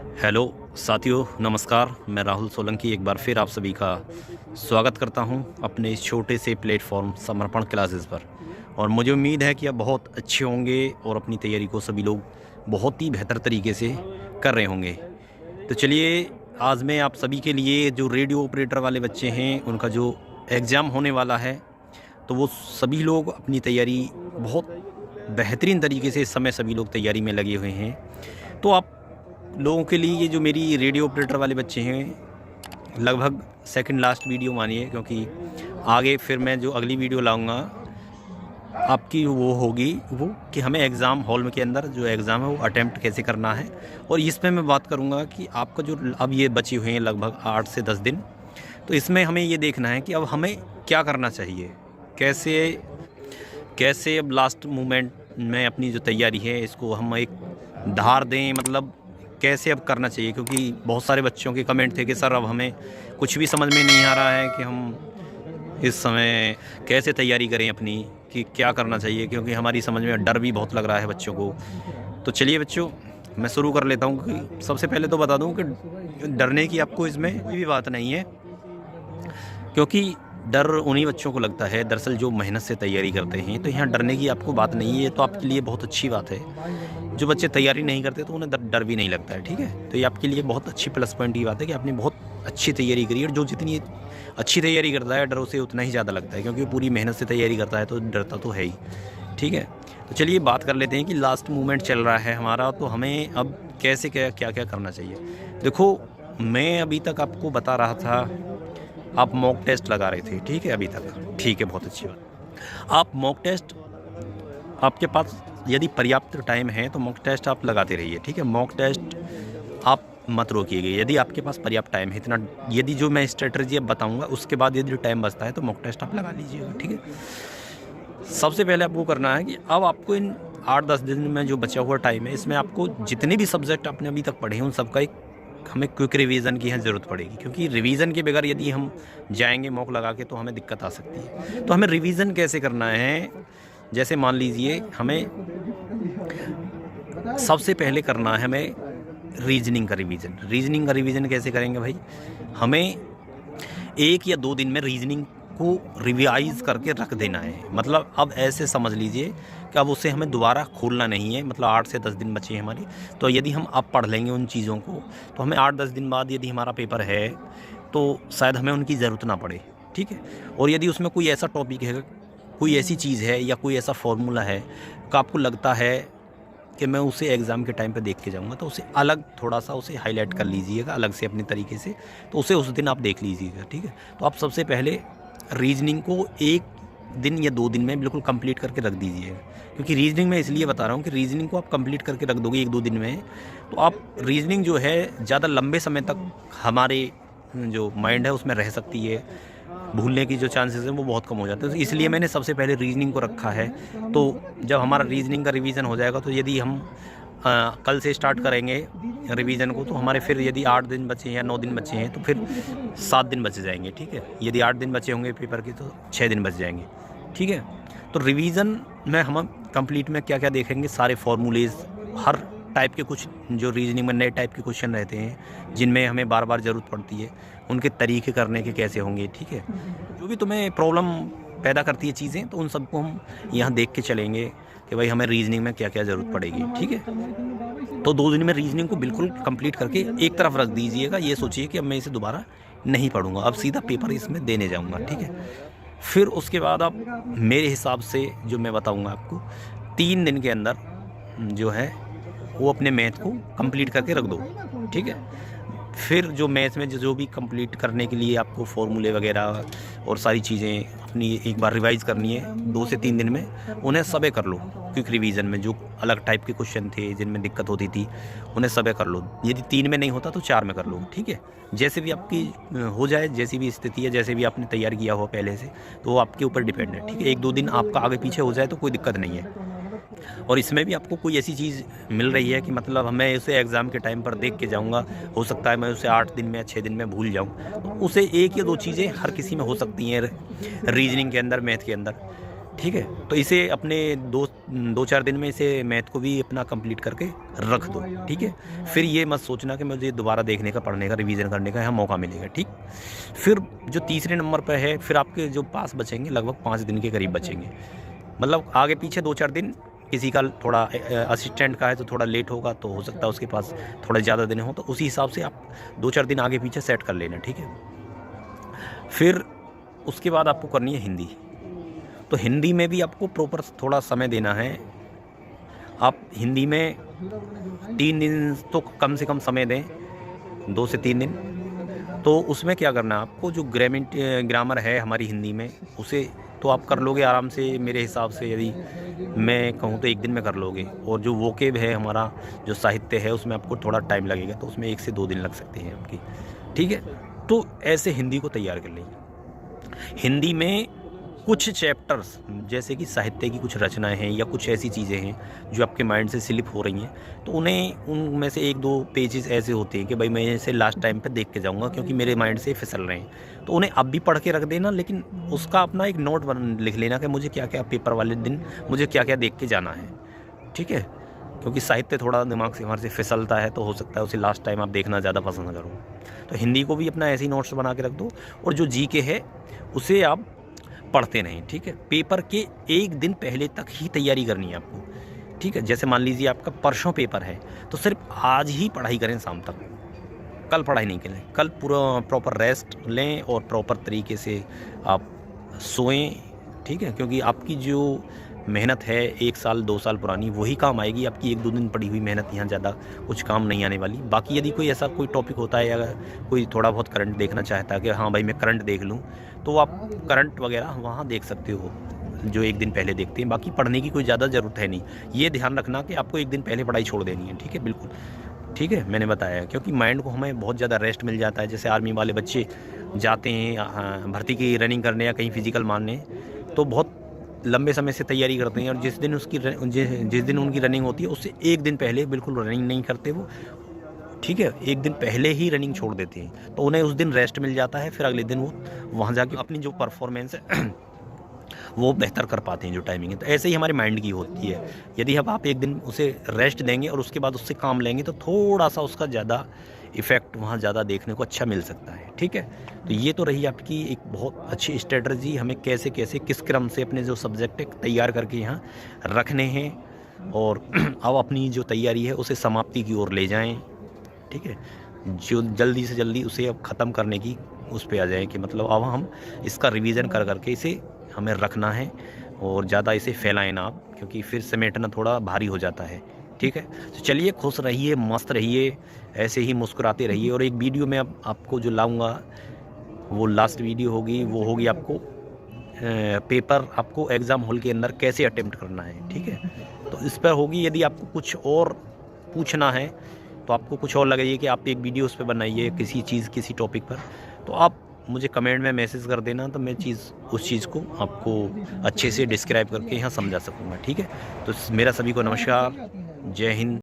Hello साथियों, नमस्कार। मैं राहुल सोलंकी एक बार फिर आप सभी का स्वागत करता हूं अपने इस छोटे से प्लेटफॉर्म समर्पण क्लासेस पर। और मुझे उम्मीद है कि आप बहुत अच्छे होंगे और अपनी तैयारी को सभी लोग बहुत ही बेहतर तरीके से कर रहे होंगे। तो चलिए, आज मैं आप सभी के लिए जो रेडियो ऑपरेटर वाले बच्चे हैं उनका जो एग्ज़ाम होने वाला है, तो वो सभी लोग अपनी तैयारी बहुत बेहतरीन तरीके से इस समय सभी लोग तैयारी में लगे हुए हैं। तो आप लोगों के लिए ये जो मेरी रेडियो ऑपरेटर वाले बच्चे हैं, लगभग सेकंड लास्ट वीडियो मानिए, क्योंकि आगे फिर मैं जो अगली वीडियो लाऊंगा आपकी वो होगी वो कि हमें एग्ज़ाम हॉल में के अंदर जो एग्ज़ाम है वो अटैम्प्ट कैसे करना है। और इसमें मैं बात करूंगा कि आपका जो अब ये बचे हुए हैं लगभग 8 से 10 दिन, तो इसमें हमें ये देखना है कि अब हमें क्या करना चाहिए, कैसे कैसे अब लास्ट मोमेंट में अपनी जो तैयारी है इसको हम एक धार दें, मतलब कैसे अब करना चाहिए। क्योंकि बहुत सारे बच्चों के कमेंट थे कि सर अब हमें कुछ भी समझ में नहीं आ रहा है कि हम इस समय कैसे तैयारी करें अपनी, कि क्या करना चाहिए, क्योंकि हमारी समझ में डर भी बहुत लग रहा है बच्चों को। तो चलिए बच्चों, मैं शुरू कर लेता हूँ कि सबसे पहले तो बता दूँ कि डरने की आपको इसमें कोई भी बात नहीं है, क्योंकि डर उन्हीं बच्चों को लगता है दरअसल जो मेहनत से तैयारी करते हैं। तो यहाँ डरने की आपको बात नहीं है, तो आपके लिए बहुत अच्छी बात है। जो बच्चे तैयारी नहीं करते तो उन्हें डर भी नहीं लगता है, ठीक है। तो ये आपके लिए बहुत अच्छी प्लस पॉइंट की बात है कि आपने बहुत अच्छी तैयारी करी। और जो जितनी अच्छी तैयारी करता है डर उसे उतना ही ज़्यादा लगता है, क्योंकि पूरी मेहनत से तैयारी करता है तो डरता तो है ही, ठीक है। तो चलिए बात कर लेते हैं कि लास्ट मोमेंट चल रहा है हमारा, तो हमें अब कैसे क्या क्या क्या करना चाहिए। देखो, मैं अभी तक आपको बता रहा था, आप मॉक टेस्ट लगा रहे थे, ठीक है अभी तक, ठीक है, बहुत अच्छी बात। आप मॉक टेस्ट, आपके पास यदि पर्याप्त टाइम है तो मॉक टेस्ट आप लगाते रहिए, ठीक है। मॉक टेस्ट आप मत रोकिएगा यदि आपके पास पर्याप्त टाइम है इतना। यदि जो मैं स्ट्रेटजी अब बताऊंगा उसके बाद यदि टाइम बचता है तो मॉक टेस्ट आप लगा लीजिएगा, ठीक है। सबसे पहले आपको करना है कि अब आपको इन 8-10 दिन में जो बचा हुआ टाइम है इसमें आपको जितने भी सब्जेक्ट आपने अभी तक पढ़े हैं उन सबका एक हमें क्विक रिवीजन की यहाँ ज़रूरत पड़ेगी, क्योंकि रिवीजन के बगैर यदि हम जाएंगे मॉक लगा के तो हमें दिक्कत आ सकती है। तो हमें रिवीजन कैसे करना है, जैसे मान लीजिए हमें सबसे पहले करना है हमें रीजनिंग का रिवीजन। रीजनिंग का रिवीजन कैसे करेंगे भाई, हमें 1 या 2 दिन में रीजनिंग को रिवाइज करके रख देना है। मतलब अब ऐसे समझ लीजिए कि अब उसे हमें दोबारा खोलना नहीं है। मतलब 8 से 10 दिन बचे हैं हमारी, तो यदि हम अब पढ़ लेंगे उन चीज़ों को तो हमें 8-10 दिन बाद यदि हमारा पेपर है तो शायद हमें उनकी ज़रूरत ना पड़े, ठीक है। और यदि उसमें कोई ऐसा टॉपिक है, कोई ऐसी चीज़ है या कोई ऐसा फॉर्मूला है कि आपको लगता है कि मैं उसे एग्ज़ाम के टाइम पे देख के जाऊँगा, तो उसे अलग थोड़ा सा उसे हाईलाइट कर लीजिएगा अलग से अपने तरीके से, तो उसे उस दिन आप देख लीजिएगा, ठीक है। तो आप सबसे पहले रीजनिंग को 1 दिन या 2 दिन में बिल्कुल कंप्लीट करके रख दीजिएगा। क्योंकि रीजनिंग में इसलिए बता रहा हूँ कि रीजनिंग को आप कंप्लीट करके रख दोगे 1-2 दिन में, तो आप रीजनिंग जो है ज़्यादा लंबे समय तक हमारे जो माइंड है उसमें रह सकती है, भूलने की जो चांसेस हैं वो बहुत कम हो जाते हैं। तो इसलिए मैंने सबसे पहले रीजनिंग को रखा है। तो जब हमारा रीजनिंग का रिवीजन हो जाएगा तो यदि हम कल से स्टार्ट करेंगे रिवीजन को, तो हमारे फिर यदि 8 दिन बचे हैं या 9 दिन बचे हैं तो फिर 7 दिन बच जाएंगे, ठीक है। यदि 8 दिन बचे होंगे पेपर के तो 6 दिन बच जाएंगे, ठीक है। तो रिवीजन में हम कंप्लीट में क्या क्या देखेंगे, सारे फॉर्मूलेज, हर टाइप के कुछ जो रीजनिंग में नए टाइप के क्वेश्चन रहते हैं जिनमें हमें बार बार ज़रूरत पड़ती है, उनके तरीके करने के कैसे होंगे, ठीक है। जो भी तुम्हें प्रॉब्लम पैदा करती है चीज़ें, तो उन सबको हम यहाँ देख के चलेंगे कि भाई हमें रीजनिंग में क्या क्या ज़रूरत पड़ेगी, ठीक है। तो 2 दिन में रीजनिंग को बिल्कुल कंप्लीट करके एक तरफ रख दीजिएगा। ये सोचिए कि अब मैं इसे दोबारा नहीं पढ़ूंगा, अब सीधा पेपर इसमें देने जाऊंगा, ठीक है। फिर उसके बाद आप मेरे हिसाब से जो मैं बताऊंगा आपको, 3 दिन के अंदर जो है वो अपने मैथ को कंप्लीट करके रख दो, ठीक है। फिर जो मैथ में जो भी कंप्लीट करने के लिए आपको फॉर्मूले वगैरह और सारी चीज़ें अपनी एक बार रिवाइज़ करनी है 2 से 3 दिन में, उन्हें सबे कर लो। क्विक रिवीजन में जो अलग टाइप के क्वेश्चन थे जिनमें दिक्कत होती थी उन्हें सबे कर लो। यदि 3 में नहीं होता तो 4 में कर लो, ठीक है। जैसे भी आपकी हो जाए, जैसी भी स्थिति है, जैसे भी आपने तैयार किया हो पहले से, तो वो आपके ऊपर डिपेंड है, ठीक है। 1-2 दिन आपका आगे पीछे हो जाए तो कोई दिक्कत नहीं है। और इसमें भी आपको कोई ऐसी चीज़ मिल रही है कि मतलब मैं उसे एग्ज़ाम के टाइम पर देख के जाऊंगा, हो सकता है मैं उसे 8 दिन में या 6 दिन में भूल जाऊं, तो उसे 1 या 2 चीज़ें हर किसी में हो सकती हैं रीजनिंग के अंदर, मैथ के अंदर। ठीक है। तो इसे अपने 2-4 दिन में इसे मैथ को भी अपना कंप्लीट करके रख दो, ठीक है। फिर ये मत सोचना कि मुझे दोबारा देखने का, पढ़ने का, रिवीजन करने का यहाँ मौका मिलेगा, ठीक। फिर जो तीसरे नंबर पर है, फिर आपके जो पास बचेंगे लगभग 5 दिन के करीब बचेंगे। मतलब आगे पीछे 2-4 दिन किसी का थोड़ा असिस्टेंट का है तो थोड़ा लेट होगा, तो हो सकता है उसके पास थोड़े ज़्यादा दिन हो, तो उसी हिसाब से आप 2-4 दिन आगे पीछे सेट कर लेना, ठीक है। फिर उसके बाद आपको करनी है हिंदी। तो हिंदी में भी आपको प्रॉपर थोड़ा समय देना है। आप हिंदी में 3 दिन तो कम से कम समय दें, 2 से 3 दिन। तो उसमें क्या करना है आपको, जो ग्रामर है हमारी हिंदी में, उसे तो आप कर लोगे आराम से मेरे हिसाब से, यदि मैं कहूँ तो 1 दिन में कर लोगे। और जो वोकेब है हमारा, जो साहित्य है, उसमें आपको थोड़ा टाइम लगेगा, तो उसमें 1 से 2 दिन लग सकते हैं आपकी, ठीक है। तो ऐसे हिंदी को तैयार कर लीजिए। हिंदी में कुछ चैप्टर्स, जैसे कि साहित्य की कुछ रचनाएं हैं या कुछ ऐसी चीज़ें हैं जो आपके माइंड से स्लिप हो रही हैं, तो उन्हें, उनमें से 1-2 पेजेस ऐसे होते हैं कि भाई मैं इसे लास्ट टाइम पे देख के जाऊंगा क्योंकि मेरे माइंड से फिसल रहे हैं, तो उन्हें अब भी पढ़ के रख देना, लेकिन उसका अपना एक नोट लिख लेना कि मुझे क्या क्या पेपर वाले दिन मुझे क्या क्या देख के जाना है, ठीक है। क्योंकि साहित्य थोड़ा दिमाग से हमारे से फिसलता है, तो हो सकता है उसे लास्ट टाइम आप देखना ज़्यादा पसंद करो। तो हिंदी को भी अपना ऐसे ही नोट्स बना के रख दो, और जो जीके है उसे आप पढ़ते नहीं, ठीक है। पेपर के 1 दिन पहले तक ही तैयारी करनी है आपको, ठीक है। जैसे मान लीजिए आपका परसों पेपर है, तो सिर्फ आज ही पढ़ाई करें शाम तक, कल पढ़ाई नहीं करें। कल पूरा प्रॉपर रेस्ट लें और प्रॉपर तरीके से आप सोएं, ठीक है। क्योंकि आपकी जो मेहनत है 1 साल 2 साल पुरानी, वही काम आएगी। आपकी 1-2 दिन पढ़ी हुई मेहनत यहाँ ज़्यादा कुछ काम नहीं आने वाली। बाकी यदि कोई ऐसा कोई टॉपिक होता है, या कोई थोड़ा बहुत करंट देखना चाहता है कि हाँ भाई मैं करंट देख लूँ, तो आप करंट वगैरह वहाँ देख सकते हो, जो 1 दिन पहले देखते हैं। बाकी पढ़ने की कोई ज़्यादा ज़रूरत है नहीं। ये ध्यान रखना कि आपको 1 दिन पहले पढ़ाई छोड़ देनी है, ठीक है, बिल्कुल, ठीक है। मैंने बताया क्योंकि माइंड को हमें बहुत ज़्यादा रेस्ट मिल जाता है। जैसे आर्मी वाले बच्चे जाते हैं भर्ती की रनिंग करने या कहीं फिजिकल मारने, तो बहुत लंबे समय से तैयारी करते हैं, और जिस दिन उनकी रनिंग होती है उससे 1 दिन पहले बिल्कुल रनिंग नहीं करते वो, ठीक है। 1 दिन पहले ही रनिंग छोड़ देते हैं, तो उन्हें उस दिन रेस्ट मिल जाता है। फिर अगले दिन वो वहाँ जाके अपनी जो परफॉर्मेंस है वो बेहतर कर पाते हैं, जो टाइमिंग है। तो ऐसे ही हमारे माइंड की होती है। यदि अब आप 1 दिन उसे रेस्ट देंगे और उसके बाद उससे काम लेंगे, तो थोड़ा सा उसका ज़्यादा इफ़ेक्ट वहाँ ज़्यादा देखने को अच्छा मिल सकता है, ठीक है। तो ये तो रही आपकी एक बहुत अच्छी स्ट्रेटजी, हमें कैसे कैसे किस क्रम से अपने जो सब्जेक्ट है तैयार करके यहाँ रखने हैं, और अब अपनी जो तैयारी है उसे समाप्ति की ओर ले जाएं, ठीक है। जो जल्दी से जल्दी उसे अब ख़त्म करने की उस पे आ जाएं कि मतलब अब हम इसका रिवीजन कर करके इसे हमें रखना है, और ज़्यादा इसे फैलाएं ना आप, क्योंकि फिर समेटना थोड़ा भारी हो जाता है, ठीक है। तो चलिए, खुश रहिए, मस्त रहिए, ऐसे ही मुस्कुराते रहिए। और एक वीडियो में अब आपको जो लाऊंगा, वो लास्ट वीडियो होगी, वो होगी आपको पेपर आपको एग्ज़ाम हॉल के अंदर कैसे अटेम्प्ट करना है, ठीक है। तो इस पर होगी। यदि आपको कुछ और पूछना है, तो आपको कुछ और लगे कि आप एक वीडियो उस पर बनाइए किसी टॉपिक पर, तो आप मुझे कमेंट में मैसेज कर देना, तो मैं उस चीज़ को आपको अच्छे से डिस्क्राइब करके यहाँ समझा सकूँगा, ठीक है। तो मेरा सभी को नमस्कार, जय हिंद।